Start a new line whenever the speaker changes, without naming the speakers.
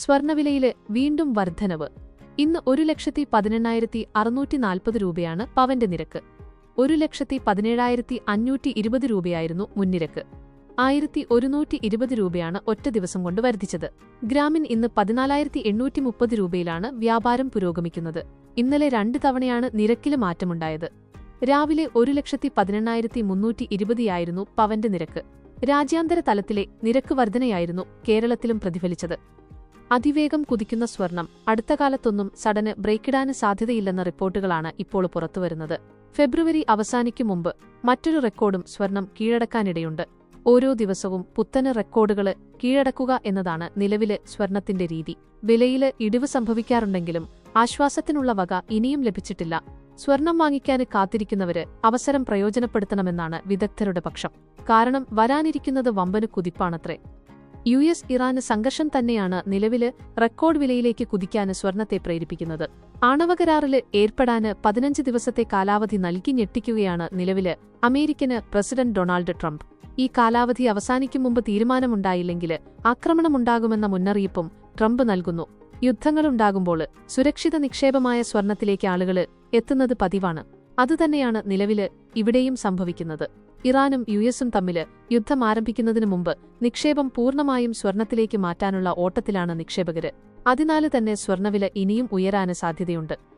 സ്വർണവിലയില് വീണ്ടും വർധനവ്. ഇന്ന് 1,18,640 രൂപയാണ് പവന്റെ നിരക്ക്. 1,17,520 രൂപയായിരുന്നു മുൻനിരക്ക്. 1,120 രൂപയാണ് ഒറ്റ ദിവസം കൊണ്ട് വർദ്ധിച്ചത്. ഗ്രാമിന് ഇന്ന് 14,830 രൂപയിലാണ് വ്യാപാരം പുരോഗമിക്കുന്നത്. ഇന്നലെ 2 തവണയാണ് നിരക്കില് മാറ്റമുണ്ടായത്. രാവിലെ 1,18,320 ആയിരുന്നു പവന്റെ നിരക്ക്. രാജ്യാന്തര തലത്തിലെ നിരക്ക് വർധനയായിരുന്നു കേരളത്തിലും പ്രതിഫലിച്ചത്. അതിവേഗം കുതിക്കുന്ന സ്വർണം അടുത്ത കാലത്തൊന്നും സഡന് ബ്രേക്കിടാന് സാധ്യതയില്ലെന്ന റിപ്പോർട്ടുകളാണ് ഇപ്പോൾ പുറത്തുവരുന്നത്. ഫെബ്രുവരി അവസാനിക്കും മുമ്പ് മറ്റൊരു റെക്കോർഡും സ്വർണം കീഴടക്കാനിടയുണ്ട്. ഓരോ ദിവസവും പുത്തന് റെക്കോർഡുകള് കീഴടക്കുക എന്നതാണ് നിലവിലെ സ്വർണത്തിന്റെ രീതി. വിലയില് ഇടിവ് സംഭവിക്കാറുണ്ടെങ്കിലും ആശ്വാസത്തിനുള്ള വക ഇനിയും ലഭിച്ചിട്ടില്ല. സ്വർണം വാങ്ങിക്കാന് കാത്തിരിക്കുന്നവര് അവസരം പ്രയോജനപ്പെടുത്തണമെന്നാണ് വിദഗ്ധരുടെ പക്ഷം. കാരണം വരാനിരിക്കുന്നത് വമ്പന് കുതിപ്പാണത്രേ. US-ഇറാന് സംഘർഷം തന്നെയാണ് നിലവില് റെക്കോർഡ് വിലയിലേക്ക് കുതിക്കാന് സ്വർണത്തെ പ്രേരിപ്പിക്കുന്നത്. ആണവകരാറില് ഏർപ്പെടാന് 15 ദിവസത്തെ കാലാവധി നൽകി ഞെട്ടിക്കുകയാണ് നിലവില് അമേരിക്കന് പ്രസിഡന്റ് ഡൊണാൾഡ് ട്രംപ്. ഈ കാലാവധി അവസാനിക്കും മുമ്പ് തീരുമാനമുണ്ടായില്ലെങ്കില് ആക്രമണമുണ്ടാകുമെന്ന മുന്നറിയിപ്പും ട്രംപ് നൽകുന്നു. യുദ്ധങ്ങളുണ്ടാകുമ്പോള് സുരക്ഷിത നിക്ഷേപമായ സ്വർണത്തിലേക്ക് ആളുകള് എത്തുന്നത് പതിവാണ്. അതുതന്നെയാണ് നിലവില് ഇവിടെയും സംഭവിക്കുന്നത്. ഇറാനും US-ഉം തമ്മില് യുദ്ധം ആരംഭിക്കുന്നതിനു മുമ്പ് നിക്ഷേപം പൂർണ്ണമായും സ്വർണത്തിലേക്ക് മാറ്റാനുള്ള ഓട്ടത്തിലാണ് നിക്ഷേപകര്. അതിനാല് തന്നെ സ്വർണവില ഇനിയും ഉയരാന് സാധ്യതയുണ്ട്.